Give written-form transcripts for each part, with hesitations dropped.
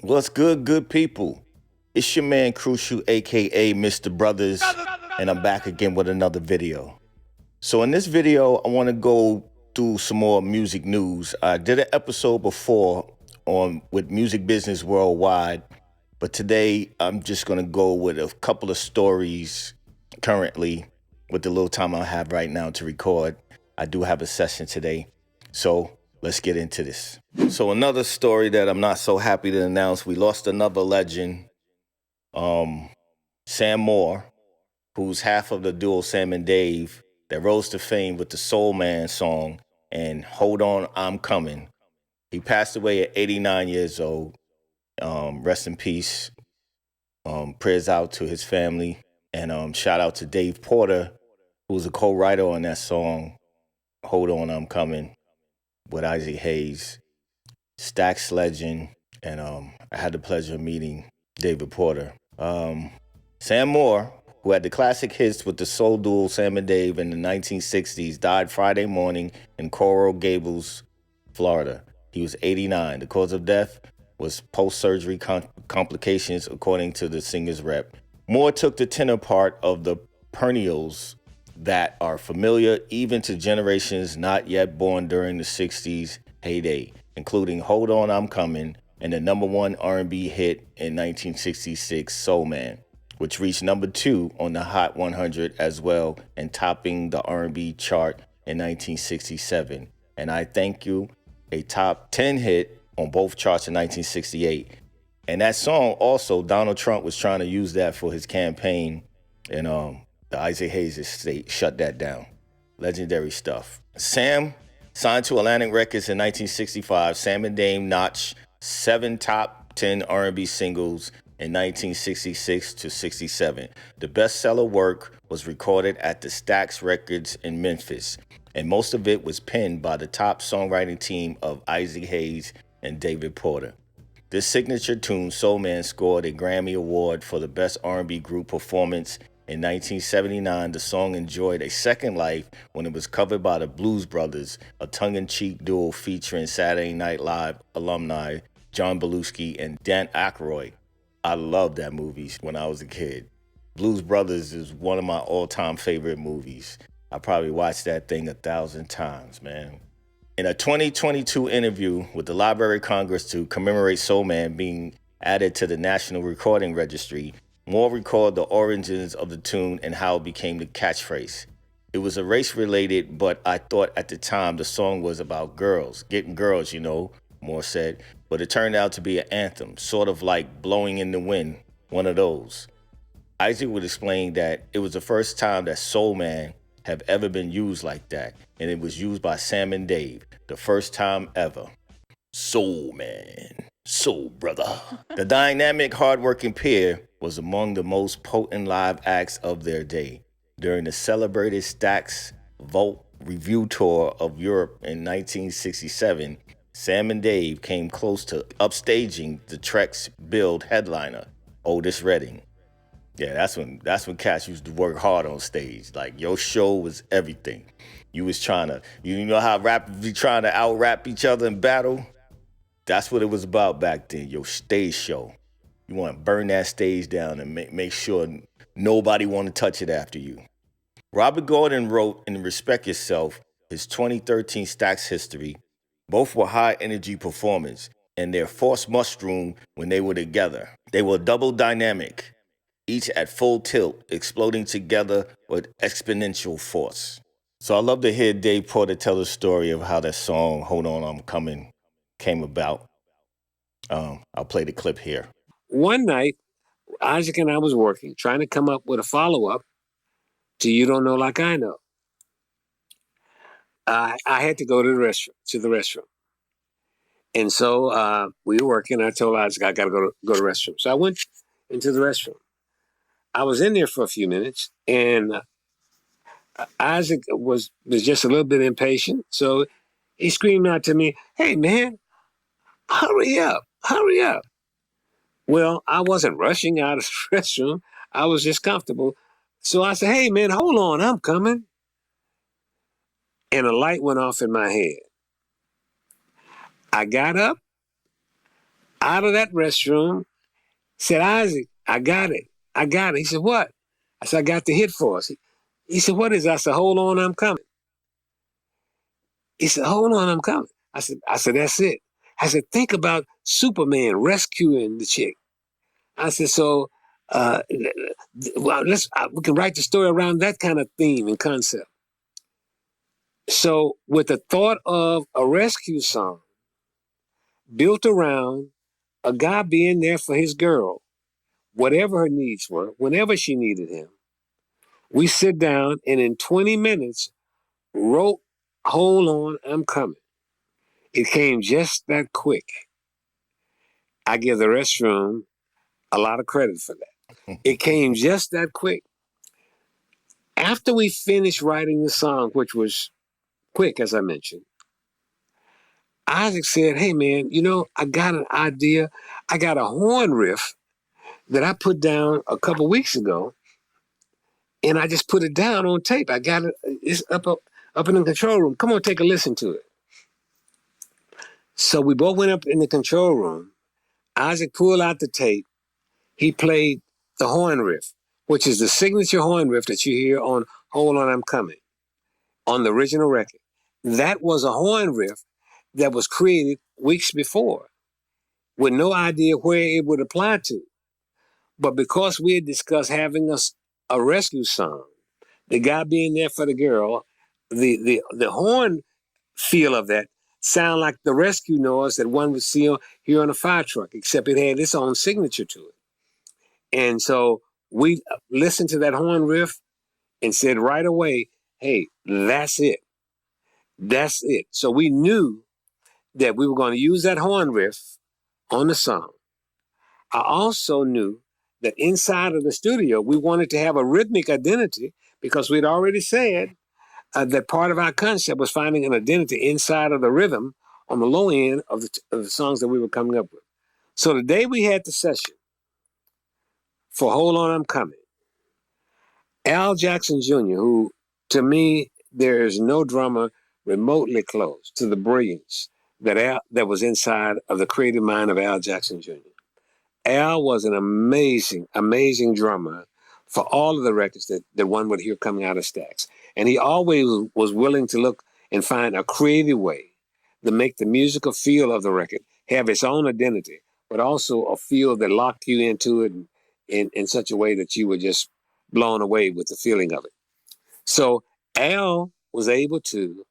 What's good, good people? It's your man Crucial, aka Mr. Brothers, and I'm back again with another video. So in this video, I want to go through some more music news. I did an episode before on with music business worldwide, but today I'm just gonna go with a couple of stories currently with the little time I have right now to record. I do have a session today, so let's get into this. So another story that I'm not so happy to announce, we lost another legend, Sam Moore, who's half of the duo Sam and Dave that rose to fame with the Soul Man song and Hold On, I'm Coming. He passed away at 89 years old. Rest in peace. Prayers out to his family. And shout out to Dave Porter, who was a co-writer on that song, Hold On, I'm Coming, with Isaac Hayes, Stax legend, and I had the pleasure of meeting David Porter. Sam Moore, who had the classic hits with the soul duo Sam and Dave in the 1960s, died Friday morning in Coral Gables, Florida. He was 89. The cause of death was post-surgery complications, according to the singer's rep. Moore took the tenor part of the perennials that are familiar even to generations not yet born during the 60s heyday, including Hold On, I'm Coming, and the number one R&B hit in 1966, Soul Man, which reached number 2 on the Hot 100 as well and topping the R&B chart in 1967. And I Thank You, a top 10 hit on both charts in 1968. And that song also, Donald Trump was trying to use that for his campaign, and the Isaac Hayes estate shut that down. Legendary stuff. Sam signed to Atlantic Records in 1965. Sam and Dave notched 7 top 10 R&B singles in 1966 to 67. The bestseller work was recorded at the Stax Records in Memphis, and most of it was penned by the top songwriting team of Isaac Hayes and David Porter. This signature tune, Soul Man, scored a Grammy Award for the Best R&B Group Performance. In 1979, the song enjoyed a second life when it was covered by the Blues Brothers, a tongue-in-cheek duo featuring Saturday Night Live alumni John Belushi and Dan Aykroyd. I loved that movie when I was a kid. Blues Brothers is one of my all-time favorite movies. I probably watched that thing 1,000 times, man. In a 2022 interview with the Library of Congress to commemorate Soul Man being added to the National Recording Registry, Moore recalled the origins of the tune and how it became the catchphrase. It was a race-related, but I thought at the time the song was about girls, getting girls, Moore said. But it turned out to be an anthem, sort of like Blowing in the Wind, one of those. Isaac would explain that it was the first time that Soul Man have ever been used like that, and it was used by Sam and Dave, the first time ever. Soul Man, soul brother. The dynamic, hardworking pair was among the most potent live acts of their day. During the celebrated Stax Vault Review Tour of Europe in 1967, Sam and Dave came close to upstaging the Trek's Build headliner, Otis Redding. Yeah, that's when cats used to work hard on stage. Like, your show was everything. You was trying to, you know how rappers be trying to out-rap each other in battle? That's what it was about back then, your stage show. You want to burn that stage down and make sure nobody want to touch it after you. Robert Gordon wrote in Respect Yourself, his 2013 Stax history. Both were high-energy performers, and their force mushroom when they were together. They were double dynamic, each at full tilt, exploding together with exponential force. So I love to hear Dave Porter tell the story of how that song, Hold On, I'm Coming, came about. I'll play the clip here. One night, Isaac and I was working, trying to come up with a follow-up to You Don't Know Like I Know. I had to go to the restroom. And so we were working. I told Isaac I got to go to the restroom. So I went into the restroom. I was in there for a few minutes, and Isaac was just a little bit impatient. So he screamed out to me, "Hey, man, hurry up, hurry up." Well, I wasn't rushing out of the restroom. I was just comfortable. So I said, "Hey, man, hold on, I'm coming." And a light went off in my head. I got up, Out of that restroom, said, Isaac, I got it. I got it. He said, what? I said, I got the hit for us. He said, what is it? I said, hold on, I'm coming. He said, hold on, I'm coming. I said, that's it. I said, think about Superman rescuing the chick. I said, so well, we can write the story around that kind of theme and concept. So with the thought of a rescue song built around a guy being there for his girl, whatever her needs were, whenever she needed him, we sit down and in 20 minutes wrote, hold on, I'm coming. It came just that quick. I give the restroom a lot of credit for that. It came just that quick. After we finished writing the song, which was quick, as I mentioned, Isaac said, hey, man, I got an idea. I got a horn riff that I put down a couple weeks ago, and I just put it down on tape. I got it. It's up in the control room. Come on, take a listen to it. So we both went up in the control room. Isaac pulled out the tape. He played the horn riff, which is the signature horn riff that you hear on Hold On, I'm Coming, on the original record. That was a horn riff that was created weeks before with no idea where it would apply to. But because we had discussed having a rescue song, the guy being there for the girl, the horn feel of that sound like the rescue noise that one would see here on a fire truck, except it had its own signature to it. And so we listened to that horn riff and said right away, hey, that's it. That's it. So we knew that we were going to use that horn riff on the song. I also knew that inside of the studio, we wanted to have a rhythmic identity because we'd already said that part of our concept was finding an identity inside of the rhythm on the low end of the songs that we were coming up with. So the day we had the session for Hold On, I'm Coming, Al Jackson Jr., who to me, there is no drummer remotely close to the brilliance that was inside of the creative mind of Al Jackson Jr. Al was an amazing, amazing drummer for all of the records that one would hear coming out of Stax. And he always was willing to look and find a creative way to make the musical feel of the record have its own identity, but also a feel that locked you into it in such a way that you were just blown away with the feeling of it. So Al was able to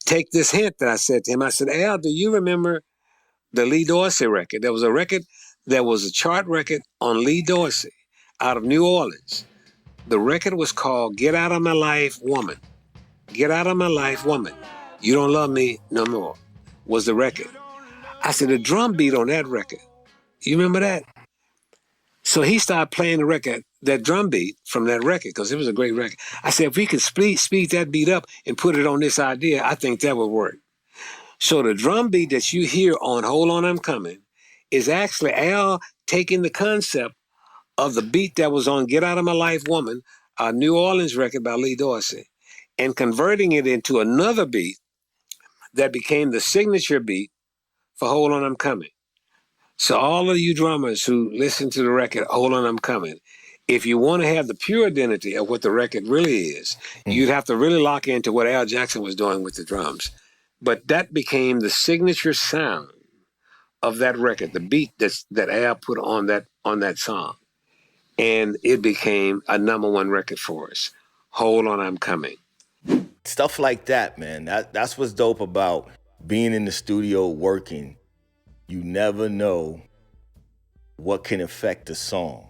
take this hint that I said to him. I said, Al, do you remember the Lee Dorsey record? There was a record that was a chart record on Lee Dorsey out of New Orleans. The record was called Get Out of My Life, Woman. Get Out of My Life, Woman. You Don't Love Me No More was the record. I said, the drum beat on that record, you remember that? So he started playing the record, that drum beat from that record, because it was a great record. I said, if we could speed that beat up and put it on this idea, I think that would work. So the drum beat that you hear on Hold On, I'm Coming is actually Al taking the concept of the beat that was on Get Out of My Life, Woman, a New Orleans record by Lee Dorsey, and converting it into another beat that became the signature beat for Hold On, I'm Coming. So all of you drummers who listen to the record, Hold On, I'm Coming, if you want to have the pure identity of what the record really is, you'd have to really lock into what Al Jackson was doing with the drums. But that became the signature sound of that record, the beat that Al put on that song. And it became a number one record for us. Hold On, I'm Coming. Stuff like that, man. That's what's dope about being in the studio working. You never know what can affect a song.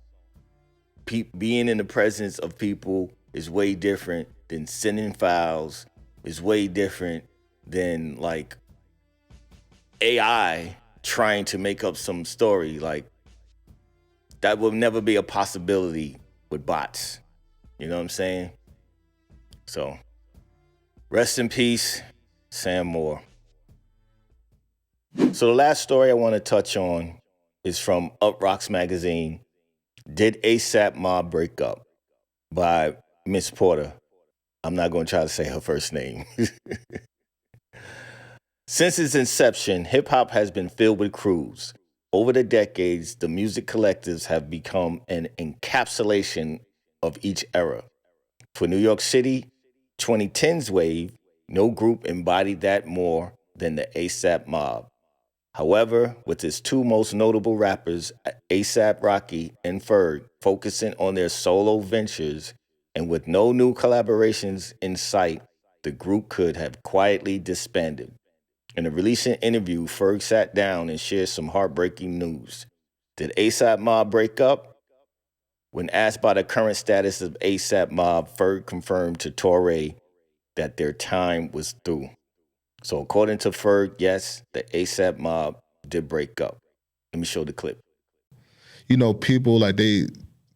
Being in the presence of people is way different than sending files, is way different than like AI trying to make up some story. Like that will never be a possibility with bots. You know what I'm saying? So rest in peace, Sam Moore. So the last story I want to touch on is from Up Rocks magazine. Did ASAP Mob break up? By Miss Porter. I'm not going to try to say her first name. Since its inception, hip hop has been filled with crews. Over the decades, the music collectives have become an encapsulation of each era. For New York City, 2010's wave, no group embodied that more than the ASAP Mob. However, with its two most notable rappers, ASAP Rocky and Ferg, focusing on their solo ventures and with no new collaborations in sight, the group could have quietly disbanded. In a recent interview, Ferg sat down and shared some heartbreaking news. Did ASAP Mob break up? When asked about the current status of ASAP Mob, Ferg confirmed to Torre that their time was through. So according to Ferg, yes, the ASAP Mob did break up. Let me show the clip. You know, people like they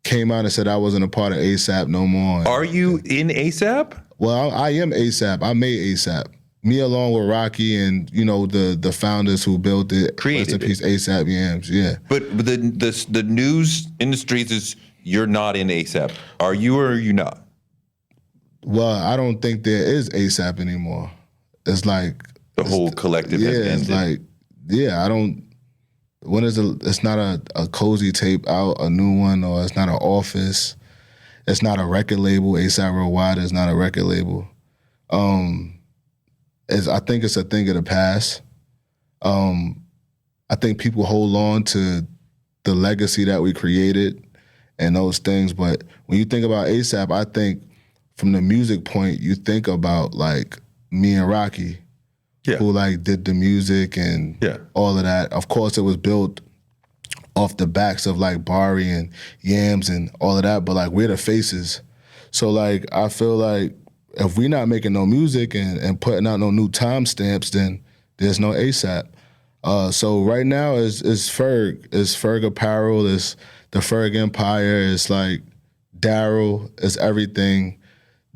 came out and said I wasn't a part of ASAP no more. Are you in ASAP? Well, I am ASAP. I made ASAP. Me along with Rocky and, you know, the founders who built it. Created Rest in peace, ASAP Yams, yeah. But the news in the streets is you're not in ASAP. Are you or are you not? Well, I don't think there is ASAP anymore. It's like The whole collective has ended. it's like, I don't. When is it's not a cozy tape out, a new one, or it's not an office. It's not a record label. ASAP Worldwide is not a record label. I think it's a thing of the past. I think people hold on to the legacy that we created and those things. But when you think about ASAP, I think from the music point, you think about like me and Rocky, who like did the music and all of that. Of course, it was built off the backs of like Barry and Yams and all of that, but like we're the faces. So like I feel like if we're not making no music and putting out no new timestamps, then there's no ASAP. So right now is Ferg. It's Ferg Apparel. It's the Ferg Empire. It's like Daryl. It's everything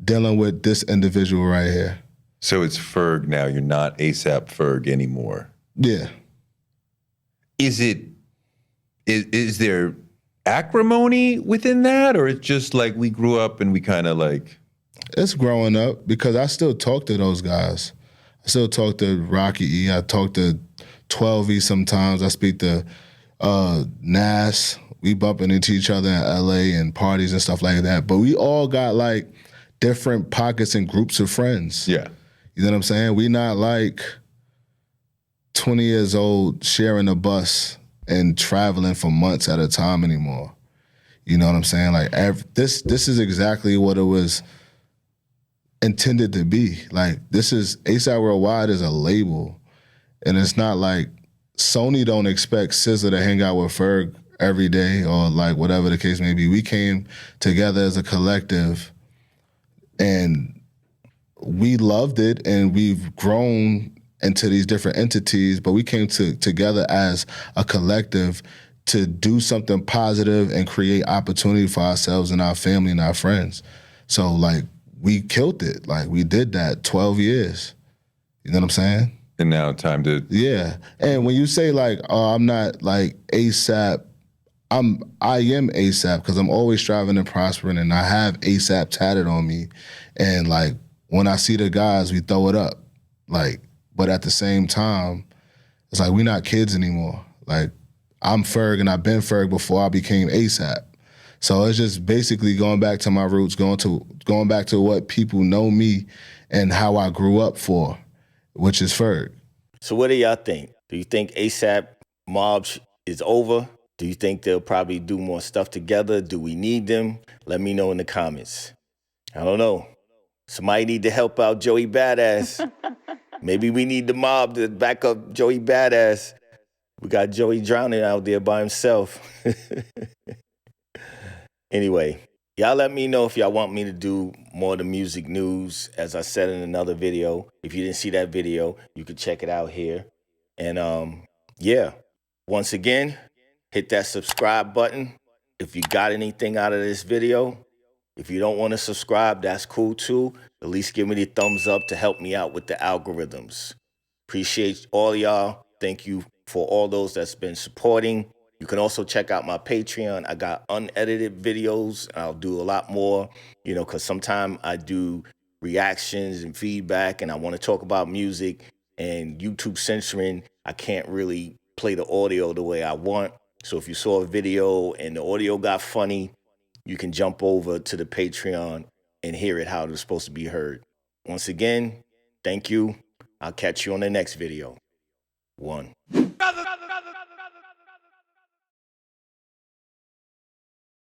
dealing with this individual right here. So it's Ferg now. You're not ASAP Ferg anymore. Yeah. Is there acrimony within that, or it's just like we grew up and we kind of like? It's growing up because I still talk to those guys. I still talk to Rocky E. I talk to 12E sometimes. I speak to Nas. We bumping into each other in LA and parties and stuff like that. But we all got like different pockets and groups of friends. Yeah. You know what I'm saying? We not like 20 years old sharing a bus and traveling for months at a time anymore. You know what I'm saying? Like this is exactly what it was intended to be. Like this is ASAP Worldwide is a label, and it's not like Sony don't expect SZA to hang out with Ferg every day or like whatever the case may be. We came together as a collective, and we loved it, and we've grown into these different entities, but we came together as a collective to do something positive and create opportunity for ourselves and our family and our friends. So like we killed it. Like we did that 12 years. You know what I'm saying? And now time to... Yeah. And when you say like, oh, I'm not like ASAP, I am ASAP because I'm always striving and prospering, and I have ASAP tatted on me. And like when I see the guys, we throw it up. Like, but at the same time, it's like we're not kids anymore. Like I'm Ferg and I've been Ferg before I became ASAP. So it's just basically going back to my roots, going back to what people know me and how I grew up for, which is Ferg. So what do y'all think? Do you think ASAP Mob is over? Do you think they'll probably do more stuff together? Do we need them? Let me know in the comments. I don't know. Somebody need to help out Joey Badass. Maybe we need the mob to back up Joey Badass. We got Joey drowning out there by himself. Anyway, y'all let me know if y'all want me to do more of the music news. As I said in another video, if you didn't see that video, you can check it out here. And yeah, once again, hit that subscribe button. If you got anything out of this video, if you don't want to subscribe, that's cool too. At least give me the thumbs up to help me out with the algorithms. Appreciate all y'all. Thank you for all those that's been supporting. You can also check out my Patreon. I got unedited videos. I'll do a lot more, because sometimes I do reactions and feedback, and I want to talk about music. and YouTube censoring, I can't really play the audio the way I want. So if you saw a video and the audio got funny, you can jump over to the Patreon and hear it how it was supposed to be heard. Once again, thank you. I'll catch you on the next video. 1.